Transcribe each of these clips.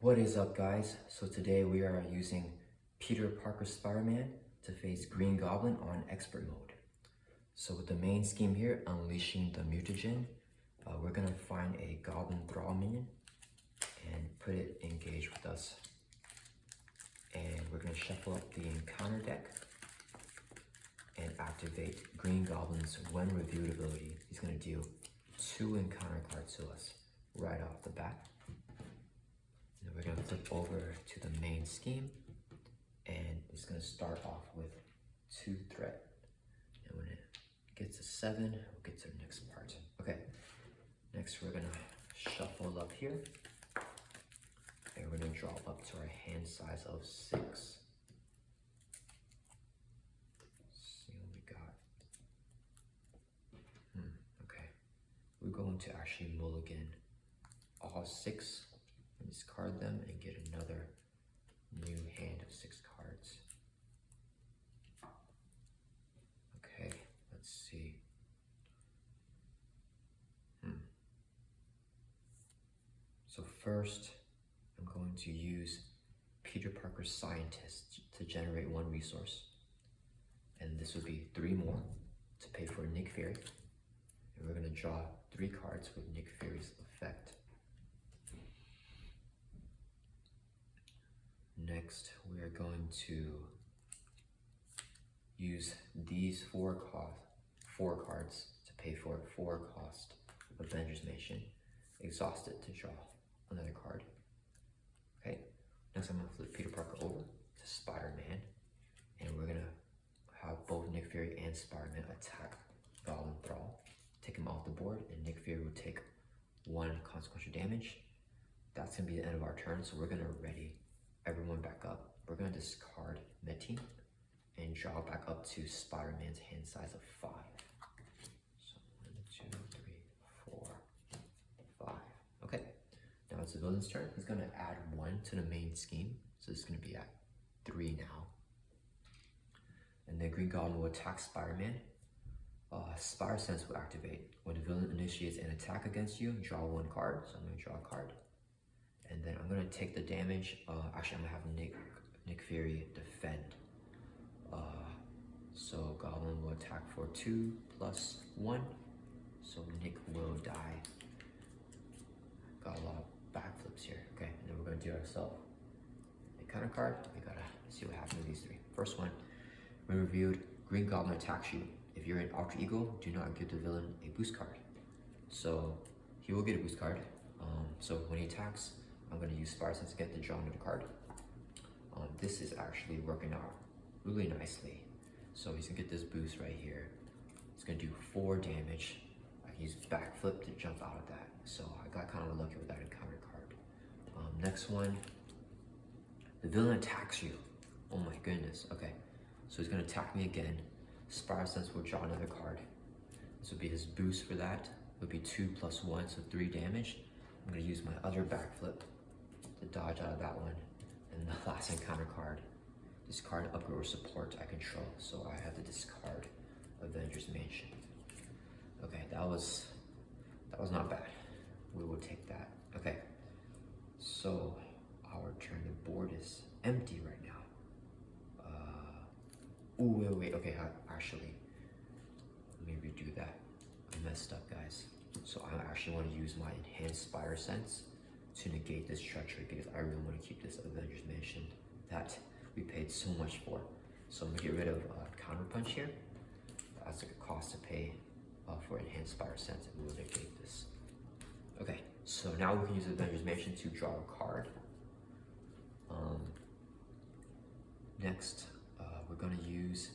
What is up, guys? So today we are using Peter Parker Spider-Man to face Green Goblin on expert mode. So with the main scheme here, unleashing the mutagen, we're gonna find a Goblin Thrall minion and put it engaged with us. And we're gonna shuffle up the encounter deck and activate Green Goblin's when reviewed ability. He's gonna deal 2 encounter cards to us right off the bat. We're going to flip over to the main scheme, and it's going to start off with 2 threat. And when it gets to 7, we'll get to the next part. Okay, next we're going to shuffle up here, and we're going to drop up to our hand size of 6. Let's see what we got. Okay, we're going to actually mulligan all 6. Discard them and get another new hand of 6 cards. Okay, let's see. So first, I'm going to use Peter Parker Scientist to generate 1 resource. And this would be 3 more to pay for Nick Fury. And we're going to draw 3 cards with Nick Fury's effect. Next, we are going to use these 4 cards to pay for 4 cost Avengers Mansion. Exhaust it to draw another card. Okay, next I'm going to flip Peter Parker over to Spider-Man, and we're going to have both Nick Fury and Spider-Man attack Goblin Thrall. Take him off the board, and Nick Fury will take 1 consequential damage. That's going to be the end of our turn, so we're going to ready everyone back up. We're going to discard Metin and draw back up to Spider-Man's hand size of 5. So 1, 2, 3, 4, 5. Okay, now it's the villain's turn. He's going to add 1 to the main scheme. So it's going to be at 3 now. And then Green Goblin will attack Spider-Man. Spider Sense will activate. When the villain initiates an attack against you, draw 1 card. So I'm going to draw a card. And then I'm going to take the damage. Actually, I'm going to have Nick Fury defend. So Goblin will attack for 2 plus 1. So Nick will die. Got a lot of backflips here. Okay, and then we're going to do ourselves a counter card. We got to see what happens with these 3. First one, when reviewed, Green Goblin attacks you. If you're an alter ego, do not give the villain a boost card. So he will get a boost card. So when he attacks, I'm going to use Spider Sense again to draw another card. This is actually working out really nicely. So he's going to get this boost right here. It's going to do 4 damage. I can use Backflip to jump out of that. So I got kind of lucky with that encounter card. Next one, the villain attacks you. Oh my goodness. Okay, so he's going to attack me again. Spider Sense will draw another card. This would be his boost for that. It would be 2 plus 1, so 3 damage. I'm going to use my other Backflip to dodge out of that one. And the last encounter card, discard upgrade or support I control. So I have to discard Avengers Mansion. Okay, that was not bad. We will take that. Okay, so our turn. The board is empty right now. Wait. Okay, actually, let me redo that. I messed up, guys. So I actually want to use my enhanced Spider Sense to negate this treachery because I really want to keep this Avengers Mansion that we paid so much for. So I'm going to get rid of Counter Punch here. That's a cost to pay for enhanced Spider Sense, and we'll negate this. Okay, so now we can use Avengers Mansion to draw a card. Next, we're going to use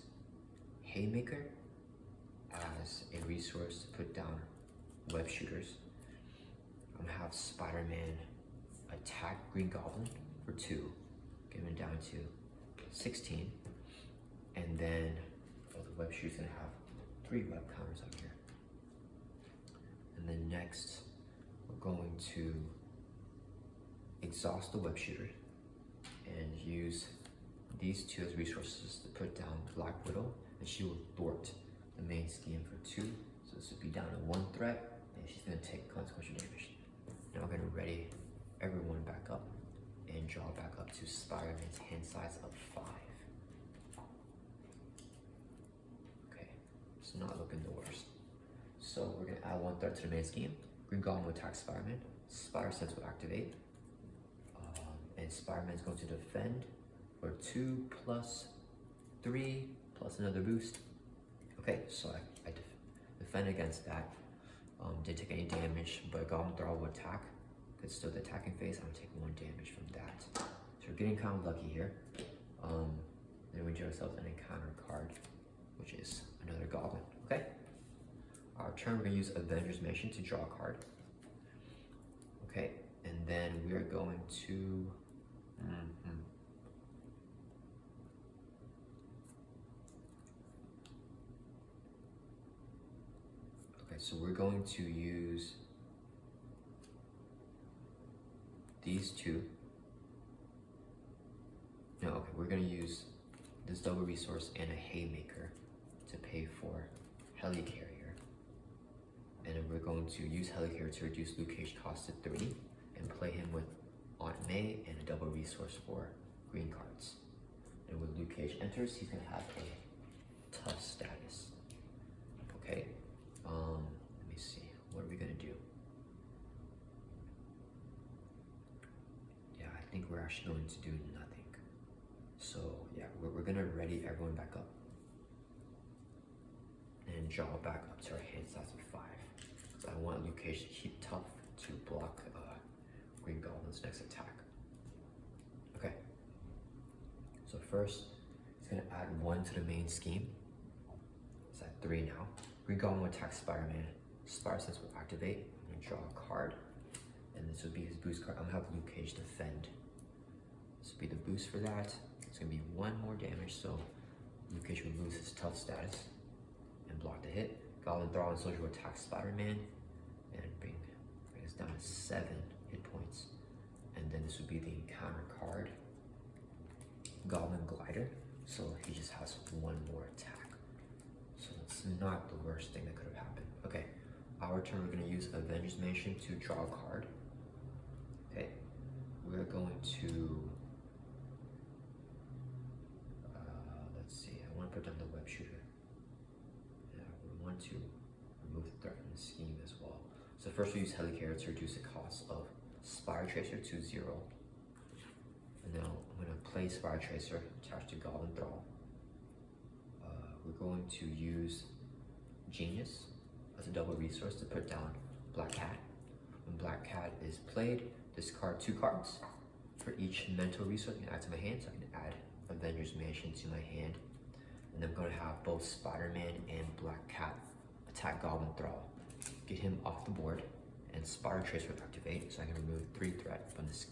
Haymaker as a resource to put down web shooters. I'm going to have Spider-Man attack Green Goblin for 2, get him down to 16, and then the web shooter's going to have 3 web counters up here. And then next, we're going to exhaust the web shooter and use these 2 as resources to put down Black Widow, and she will thwart the main scheme for 2. So this would be down to 1 threat, and she's going to take consequential damage. Now we're going to ready everyone back up draw back up to Spider-Man's hand size of 5. Okay, it's not looking the worst. So we're gonna add 1 threat to the main scheme. Green Goblin will attack Spider-Man. Spider Sense will activate. And Spider-Man's going to defend for 2 plus 3 plus another boost. Okay, so I defend against that. Didn't take any damage, but Goblin Thrall will attack. It's still the attacking phase. I'm gonna take 1 damage from that. So we're getting kind of lucky here. Then we do ourselves an encounter card, which is another Goblin. Okay. Our turn, we're gonna use Avengers Mansion to draw a card. Okay, and then we are going to. Okay, so we're going to use these two. No, okay, we're gonna use this double resource and a Haymaker to pay for Helicarrier. And then we're going to use Helicarrier to reduce Luke Cage cost to 3 and play him with Aunt May and a double resource for green cards. And when Luke Cage enters, he's gonna have a tough status. Okay, let me see, what are we gonna do? Yeah, I think we're actually going to do nothing. So yeah, we're gonna ready everyone back up and draw back up to our hand size of 5. So I want Luke Cage to keep tough to block Green Goblin's next attack. Okay. So first, he's gonna add 1 to the main scheme. It's at 3 now. Green Goblin will attack Spider-Man. Spider Sense will activate. I'm gonna draw a card, and this will be his boost card. I'm gonna have Luke Cage defend. This will be the boost for that. It's gonna be 1 more damage, so Luke Cage will lose his tough status and block the hit. Goblin Thrall and Soldier will attack Spider-Man and bring us down to 7 hit points. And then this would be the encounter card, Goblin Glider. So he just has 1 more attack. So it's not the worst thing that could have happened. Okay, our turn, we're gonna use Avengers Mansion to draw a card. Okay, we're going to, let's see, I want to put down the web shooter. Yeah, we want to remove the threat from the scheme as well. So first we use Helicarrier to reduce the cost of Spire Tracer to 0. And now I'm going to play Spire Tracer attached to Goblin Thrall. We're going to use Genius as a double resource to put down Black Cat. When Black Cat is played, discard 2 cards. For each mental resource I can add to my hand, so I can add Avengers Mansion to my hand. And I'm going to have both Spider-Man and Black Cat attack Goblin Thrall, get him off the board, and Spire Tracer will activate, so I can remove 3 threat from this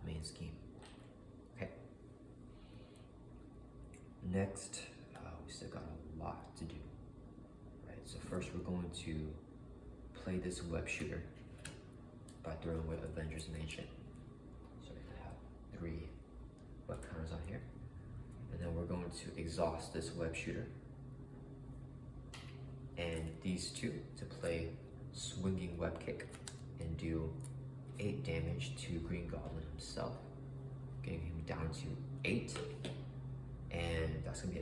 main scheme. Okay. Next, we still got a lot to do. Right. So first, we're going to play this web shooter by throwing away Avengers Mansion. So we're gonna have 3 web counters on here, and then we're going to exhaust this web shooter and these 2 to play Swinging Web Kick and do 8 damage to Green Goblin himself, getting him down to 8. And that's gonna be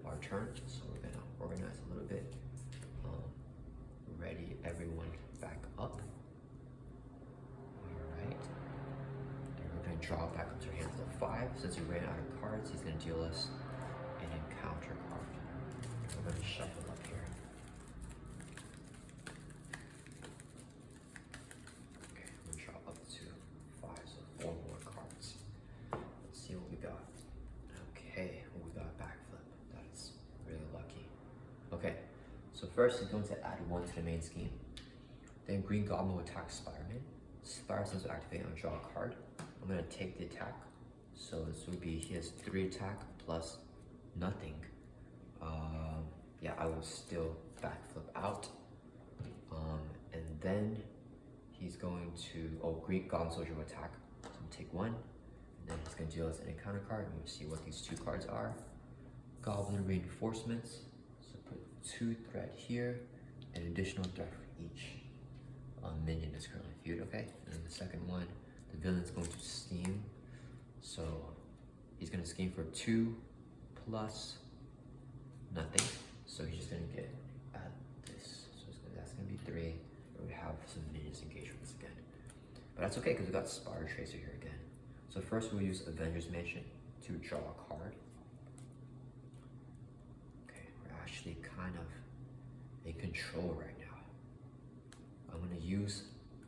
our turn. So we're gonna organize a little bit, ready everyone back up. All right, and we're gonna draw back up to our hands of 5. Since he ran out of cards, he's gonna deal us an encounter card. We're gonna shuffle up here. Okay, we're gonna draw up to 5, so 4 more cards. Let's see what we got. Okay, we got Backflip. That's really lucky. Okay, so first he's going to add 1 to the main scheme. Then Green Goblin will attack Spider-Man. Spider Sense will activate and draw a card. I'm going to take the attack. So this would be, he has 3 attack plus nothing. Yeah, I will still Backflip out. And then he's going to, Green Goblin Soldier will attack. So I'm going to take 1. And then he's going to deal us an encounter card. I'm going to see what these 2 cards are. Goblin Reinforcements. So put 2 threat here, an additional threat for each minion that's currently viewed. Okay, and then the second one, the villain's going to steam. he's gonna scheme for 2 plus nothing. So he's just gonna get this. So that's gonna be 3. But we have some minions engagements again. But that's okay because we got Spire Tracer here again. So first we'll use Avengers Mansion to draw a card. Okay, we're actually kind of in control right now. I'm gonna use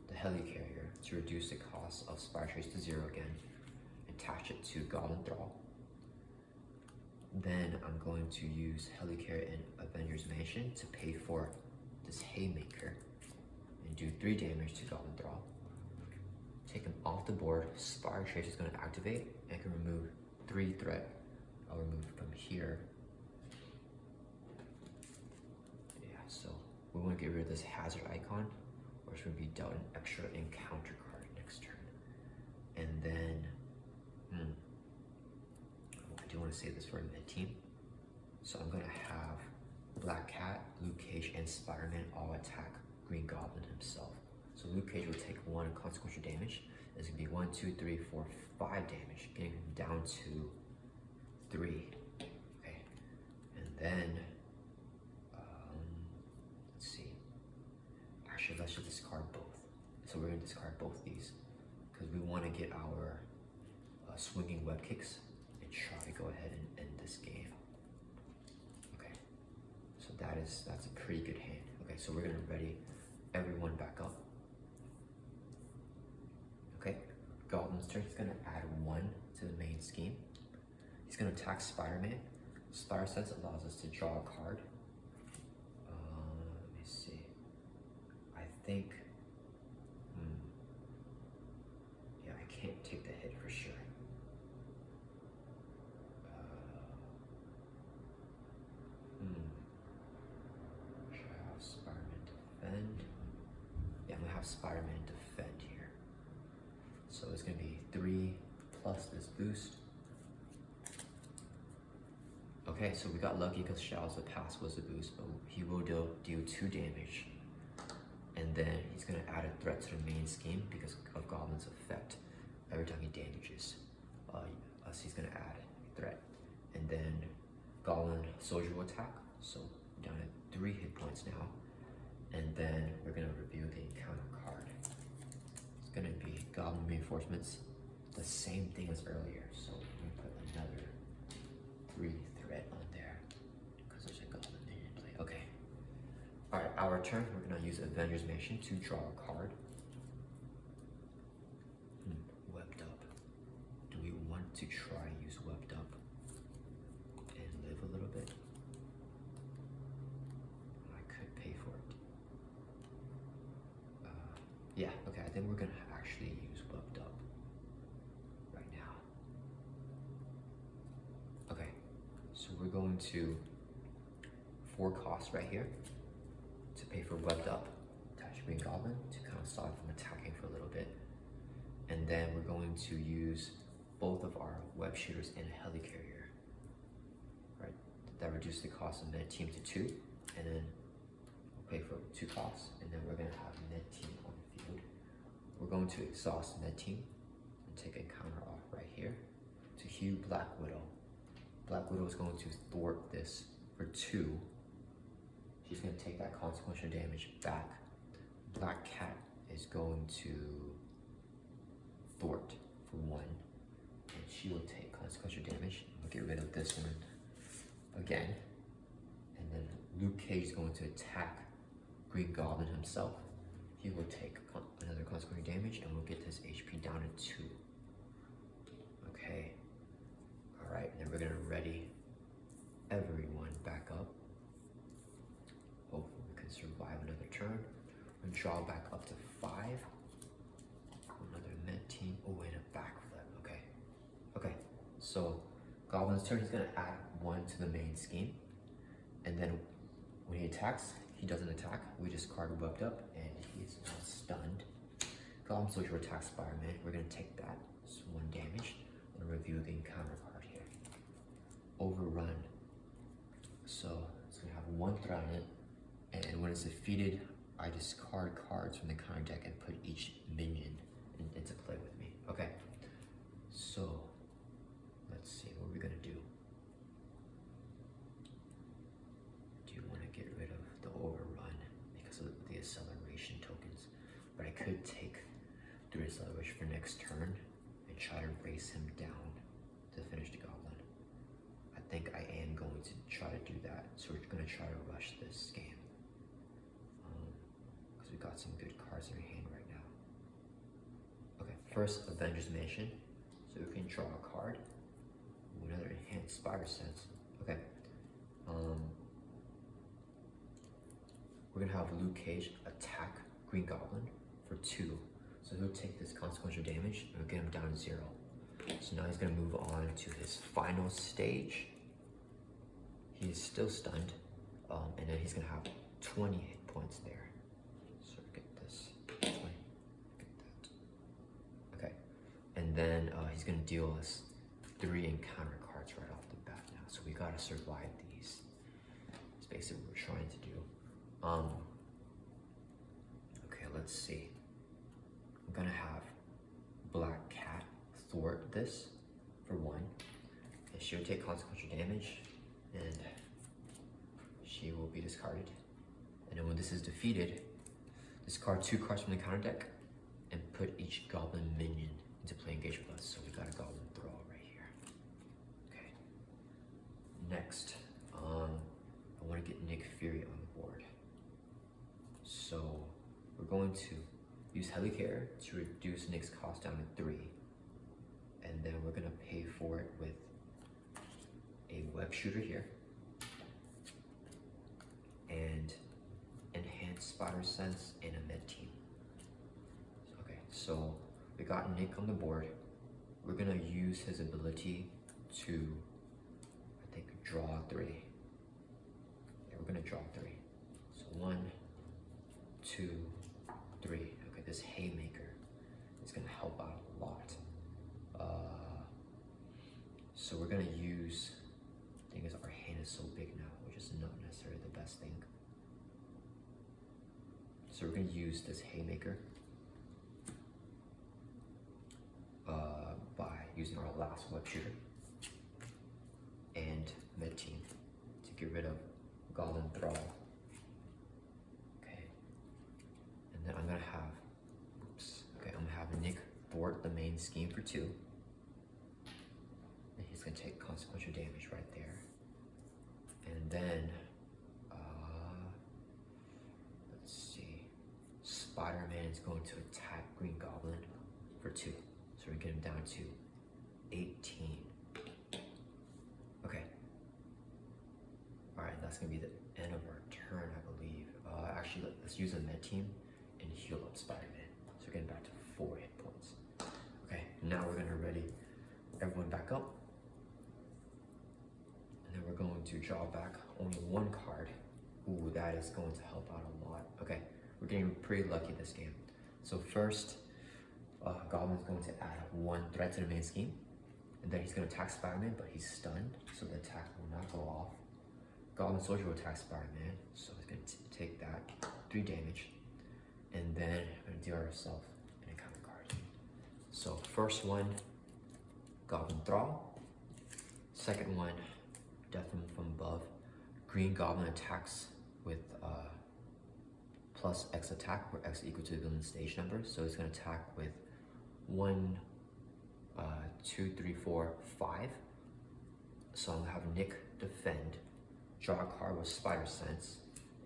the Helicarrier to reduce the cost of Spire Trace to 0 again. Attach it to Goblin Thrall. Then I'm going to use Helicarrier in Avengers Mansion to pay for this Haymaker and do 3 damage to Goblin Thrall. Take him off the board. Spire Trace is going to activate and can remove 3 threat. I'll remove from here. Yeah, so we want to get rid of this hazard icon, or it's going to be dealt an extra encounter card next turn. And then, I do want to save this for a mid-team. So I'm going to have Black Cat, Luke Cage, and Spider-Man all attack Green Goblin himself. So Luke Cage will take 1 consequential damage. It's going to be 1, 2, 3, 4, 5 damage, getting him down to 3. Okay, and then, let's see. Actually, let's just discard both. So we're going to discard both these because we want to get our swinging web kicks and try to go ahead and end this game. Okay, so that's a pretty good hand. Okay, so we're going to ready everyone back up. Okay, Goblin's turn. He's going to add 1 to the main scheme. He's going to attack Spider-Man. Spire Sense allows us to draw a card. Let me see. I think, yeah, I can't take the hit for sure. Should I have Spider-Man defend? Yeah, I'm going to have Spider-Man defend here. So it's going to be 3 plus this boost. Okay, so we got lucky because Shadows of Past was a boost, but he will deal 2 damage. And then he's going to add a threat to the main scheme because of Goblin's effect. Every time he damages us, he's going to add a threat. And then Goblin Soldier will attack, so down at 3 hit points now. And then we're going to review the encounter card. It's going to be Goblin Reinforcements, the same thing as earlier. So we're going to put another 3 threat on there because there's a Goblin minion in play. Okay. Alright, our turn. We're going to use Avengers Mansion to draw a card. Webbed Up. Do we want to try use Webbed Up and live a little bit? I could pay for it. Yeah, okay, I think we're going to actually use Webbed Up right now. Okay, so we're going to 4 costs right here to pay for Webbed Up. Attach Green Goblin to kind of stop him from attacking for a little bit. And then we're going to use both of our web shooters and a Helicarrier. Right? That reduces the cost of med team to 2. And then we'll pay for 2 costs. And then we're going to have med team on the field. We're going to exhaust med team and take a counter off right here to Hugh Black Widow. Black Widow is going to thwart this for 2. She's going to take that consequential damage back. Black Cat is going to thwart for 1, and she will take consequential damage. We'll get rid of this one again. And then Luke Cage is going to attack Green Goblin himself. He will take another consequential damage, and we'll get this HP down to 2. Okay. Alright, and then we're going to ready everyone back up. Hopefully we can survive another turn. We'll draw back up to 5. Another med team. Oh, and a backflip. Okay. Okay. So Goblin's turn, he's gonna add 1 to the main scheme. And then when he attacks, he doesn't attack. We just card Webbed Up and he's now stunned. Goblin Soldier attacks Spider-Man. We're gonna take that. It's 1 damage. And review the encounter card here. Overrun. So it's gonna have 1 threat on it. And when it's defeated, I discard cards from the counter deck and put each minion into play with me. Okay, so let's see. race him down to finish the goblin. I think I am going to try to do that. So we're gonna try to rush this game. Because we got some good cards in our hand right now. Okay, first Avengers Mansion. So we can draw a card. Ooh, another enhanced Spider Sense. Okay. We're gonna have Luke Cage attack Green Goblin for 2. So he'll take this consequential damage and we'll get him down to 0. So now he's gonna move on to his final stage. He's still stunned, and then he's gonna have 20 hit points there. So get this, 20, get that. Okay, and then he's gonna deal us 3 encounter cards right off the bat now. So we gotta survive these. That's basically what we're trying to do. Okay, let's see. I'm gonna have Black Cat thwart this for 1, and she'll take consequential damage, and she will be discarded. And then when this is defeated, discard 2 cards from the counter deck and put each goblin minion into play engage with us. So we got a goblin thrall right here. Okay. Next, I want to get Nick Fury on the board. So we're going to use Helicarrier to reduce Nick's cost down to 3. And then we're gonna pay for it with a web shooter here and enhanced Spider Sense and a med team. Okay, so we got Nick on the board. We're gonna use his ability to, I think, draw 3. Yeah, we're gonna draw 3. So 1, 2, 3. Okay, this Haymaker is gonna help out a lot. So we're gonna use, the thing is our hand is so big now, which is not necessarily the best thing. So we're gonna use this Haymaker by using our last web shooter and med team to get rid of Goblin Thrall. Okay, and then I'm gonna have, I'm gonna have Nick thwart the main scheme for 2. And he's gonna take consequential damage right there. And then, let's see, Spider-Man is going to attack Green Goblin for 2. So we're getting down to 18. Okay. All right, that's gonna be the end of our turn, I believe. Actually, let's use a med team and heal up Spider-Man. So we're getting back to 4 hit points. Okay, now we're gonna ready everyone back up. And then we're going to draw back only 1 card. Ooh, that is going to help out a lot. Okay, we're getting pretty lucky this game. So first, Goblin's going to add 1 threat to the main scheme. And then he's gonna attack Spider-Man, but he's stunned, so the attack will not go off. Goblin Soldier will attack Spider-Man, so he's gonna take that 3 damage. And then we're gonna deal ourselves an encounter card. So first one, Goblin Thrall. Second one, Death from Above. Green Goblin attacks with plus X attack, where X is equal to the villain's stage number. So he's gonna attack with 1, 2, 3, 4, 5. So I'm gonna have Nick defend, draw a card with Spider Sense,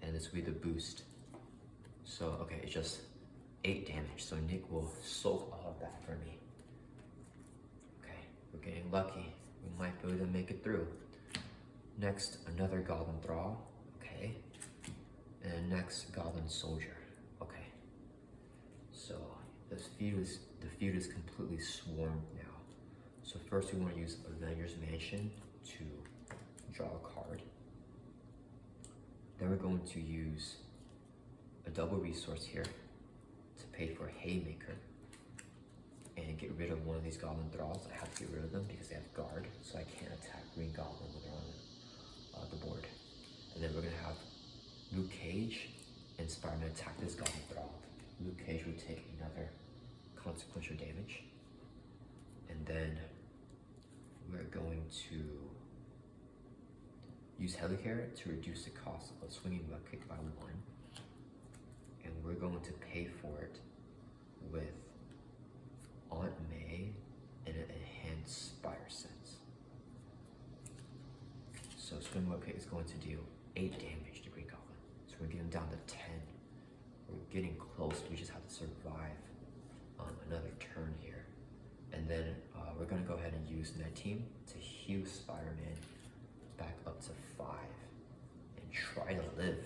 and this will be the boost. So, okay, it's just 8 damage. So Nick will soak all of that for me. Okay, we're getting lucky. We might be able to make it through. Next, another Goblin Thrall. Okay. And next, Goblin Soldier. Okay. So the feud is completely swarmed now. So first we want to use Avengers Mansion to draw a card. Then we're going to use a double resource here to pay for Haymaker and get rid of one of these Goblin Thralls. I have to get rid of them because they have guard, so I can't attack Green Goblin when they're on the board. And then we're gonna have Luke Cage and Spider-Man attack this Goblin Thrall. Luke Cage will take another consequential damage. And then we're going to use Helicarrier to reduce the cost of swinging Bucket by 1. And we're going to pay for it with Aunt May and an So swing web kick is going to do 8 damage to Green Goblin. So we're getting down to 10. We're getting close. We just have to survive another turn here. And then we're gonna go ahead and use Net Team to heal Spider-Man back up to 5 and try to live.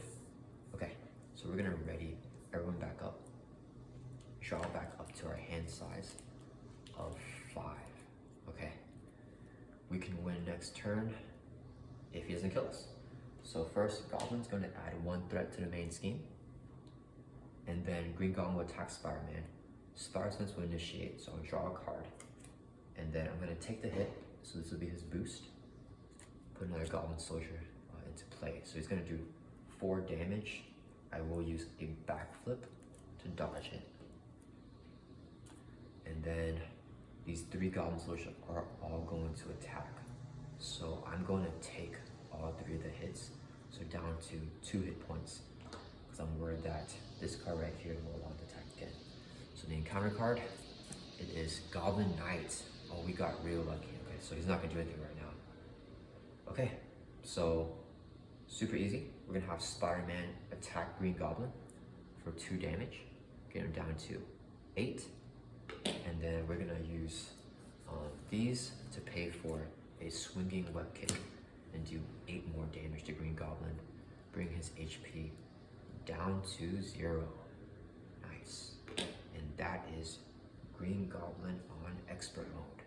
Okay, so we're gonna ready everyone back up. Draw back up to our hand size of 5. Okay, we can win next turn if he doesn't kill us. So first, Goblin's gonna add 1 threat to the main scheme. And then Green Goblin will attack Spider-Man. Spider-Sense will initiate, so I'll draw a card. And then I'm gonna take the hit, so this will be his boost. Put another Goblin Soldier into play. So he's gonna do 4 damage. I will use a Backflip to dodge it. And then these 3 Goblin Soldiers are all going to attack. So I'm going to take all 3 of the hits, so down to 2 hit points. Because I'm worried that this card right here will allow the attack again. So the encounter card, it is Goblin Knight. Oh, we got real lucky. Okay, so he's not gonna do anything right now. Okay, so super easy. We're gonna have Spider-Man attack Green Goblin for 2 damage, get him down to 8. And then we're gonna use these to pay for a swinging web kick and do 8 more damage to Green Goblin, bring his HP down to 0. Nice. And that is Green Goblin on expert mode.